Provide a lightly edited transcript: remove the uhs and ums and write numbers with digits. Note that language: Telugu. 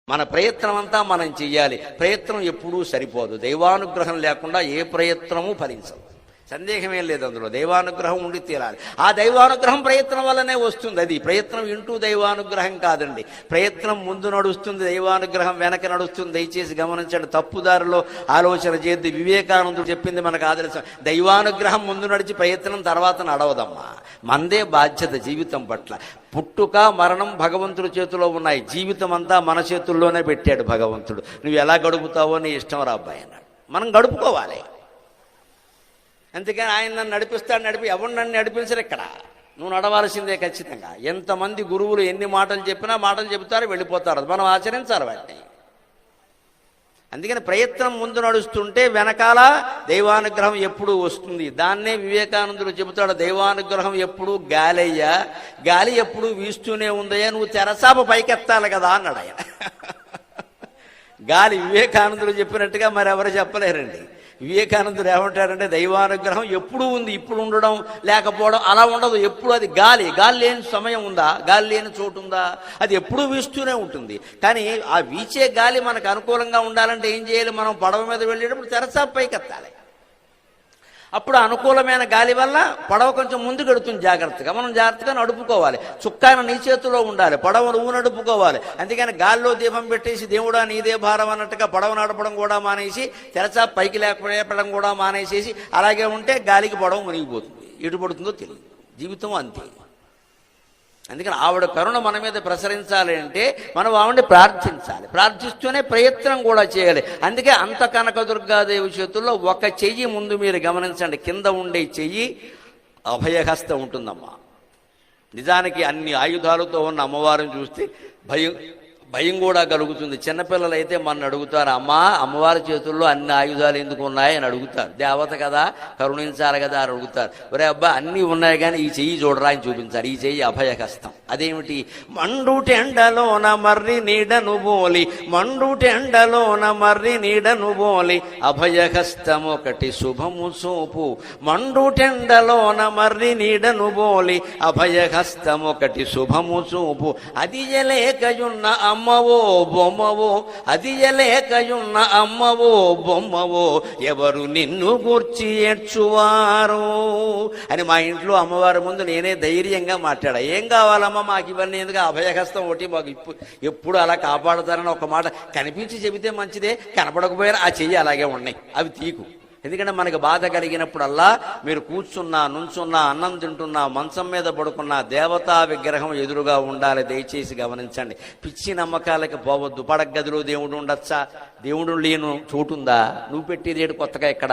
మన ప్రయత్నం అంతా మనం చెయ్యాలి. ప్రయత్నం ఎప్పుడూ సరిపోదు. దైవానుగ్రహం లేకుండా ఏ ప్రయత్నము ఫలించదు. సందేహమేం లేదు అందులో. దైవానుగ్రహం ఉండి తీరాలి. ఆ దైవానుగ్రహం ప్రయత్నం వల్లనే వస్తుంది. అది ప్రయత్నం ఇంటూ దైవానుగ్రహం కాదండి. ప్రయత్నం ముందు నడుస్తుంది, దైవానుగ్రహం వెనక నడుస్తుంది. దయచేసి గమనించండి. తప్పుదారిలో ఆలోచన చేద్ది. వివేకానందుడు చెప్పింది మనకు ఆదర్శం. దైవానుగ్రహం ముందు నడిచి ప్రయత్నం తర్వాత నడవదమ్మా. మందే బాధ్యత జీవితం పట్ల. పుట్టుక మరణం భగవంతుడి చేతిలో ఉన్నాయి. జీవితం అంతా మన చేతుల్లోనే పెట్టాడు భగవంతుడు. నువ్వు ఎలా గడుపుతావో నీ ఇష్టం రా అబ్బాయి అన్నాడు. మనం గడుపుకోవాలి. అందుకని ఆయన నన్ను నడిపిస్తాడు. ఎవరు నన్ను నడిపించరు. ఇక్కడ నువ్వు నడవాల్సిందే ఖచ్చితంగా. ఎంతమంది గురువులు ఎన్ని మాటలు చెప్పినా మాటలు చెబుతారు, వెళ్ళిపోతారు. అది మనం ఆచరించాలి వాటిని. అందుకని ప్రయత్నం ముందు నడుస్తుంటే వెనకాల దైవానుగ్రహం ఎప్పుడు వస్తుంది. దాన్నే వివేకానందుడు చెబుతాడు. దైవానుగ్రహం ఎప్పుడు గాలయ్యా, గాలి ఎప్పుడు వీస్తూనే ఉందయ్యా, నువ్వు తెరసాప పైకెత్తాలి కదా అన్నాడు ఆయన. గాలి వివేకానందుడు చెప్పినట్టుగా మరి ఎవరు చెప్పలేరండి. వివేకానందుడు ఏమంటాడంటే దైవానుగ్రహం ఎప్పుడు ఉంది, ఇప్పుడు ఉండడం లేకపోవడం అలా ఉండదు. ఎప్పుడు అది గాలి. గాలి లేని సమయం ఉందా? గాలి లేని చోటు ఉందా? అది ఎప్పుడూ వీస్తూనే ఉంటుంది. కానీ ఆ వీచే గాలి మనకు అనుకూలంగా ఉండాలంటే ఏం చేయాలి? మనం పడవ మీద వెళ్ళేటప్పుడు తెరచాప పైకి ఎత్తాలి. అప్పుడు అనుకూలమైన గాలి వల్ల పడవ కొంచెం ముందుకు వెడుతుంది. జాగ్రత్తగా మనం జాగ్రత్తగా నడుపుకోవాలి. చుక్కాన నీ చేతిలో ఉండాలి, పడవ నువ్వు నడుపుకోవాలి. అందుకని గాల్లో దీపం పెట్టేసి దేవుడా నీదే భారం అన్నట్టుగా పడవ నడపడం కూడా మానేసి, తెరచా పైకి లేకపోవడం కూడా మానేసేసి అలాగే ఉంటే గాలికి పడవ మునిగిపోతుంది. ఎటు పడుతుందో తెలియదు. జీవితం అంతే. అందుకని ఆవిడ కరుణ మన మీద ప్రసరించాలి అంటే మనం ఆవిడని ప్రార్థించాలి. ప్రార్థిస్తూనే ప్రయత్నం కూడా చేయాలి. అందుకే అంత కనకదుర్గాదేవి చేతుల్లో ఒక చెయ్యి ముందు మీరు గమనించండి. కింద ఉండే చెయ్యి అభయహస్తం ఉంటుందమ్మా. నిజానికి అన్ని ఆయుధాలతో ఉన్న అమ్మవారిని చూస్తే భయం కూడా కలుగుతుంది. చిన్నపిల్లలు అయితే మన అడుగుతారు, అమ్మా అమ్మవారి చేతుల్లో అన్ని ఆయుధాలు ఎందుకు ఉన్నాయి అని అడుగుతారు. దేవత కదా, కరుణించాలి కదా అని అడుగుతారు. ఒరే అబ్బా అన్నీ ఉన్నాయి కానీ ఈ చెయ్యి చూడరా అని చూపించారు. ఈ చెయ్యి అభయహస్తం. అదేమిటి? మండుటెండలోన మర్రి నీడను బోలి, మండుటెండలోన మర్రి నీడను బోలి, అభయహస్తం ఒకటి శుభము సోపు. మండుటెండలోన మర్రి నీడను బోలి, అభయహస్తం ఒకటి శుభము సోపు. అది ఎలేకయున్న అమ్మవో బొమ్మవో, అది ఎలేకయున్న అమ్మవో బొమ్మవో, ఎవరు నిన్ను గూర్చి ఏడ్చువారు అని మా ఇంట్లో అమ్మవారి ముందు నేనే ధైర్యంగా మాట్లాడా. ఏం కావాలమ్మా మాకు ఇవన్నీ ఎందుకు? అభయహస్తం ఒకటి మాకు ఎప్పుడు అలా కాపాడుతారని ఒక మాట కనిపించి చెబితే మంచిదే, కనపడకపోయినా ఆ చెయ్యి అలాగే ఉన్నాయి, అవి తీకు. ఎందుకంటే మనకు బాధ కలిగినప్పుడల్లా మీరు కూర్చున్నా, నుంచున్నా, అన్నం తింటున్నా, మంచం మీద పడుకున్నా దేవతా విగ్రహం ఎదురుగా ఉండాలి. దయచేసి గమనించండి. పిచ్చి నమ్మకాలకి పోవద్దు. పడగదిలో దేవుడు ఉండొచ్చా? దేవుడు లేను చోటుందా? నువ్వు పెట్టేదేడు కొత్తగా ఎక్కడ?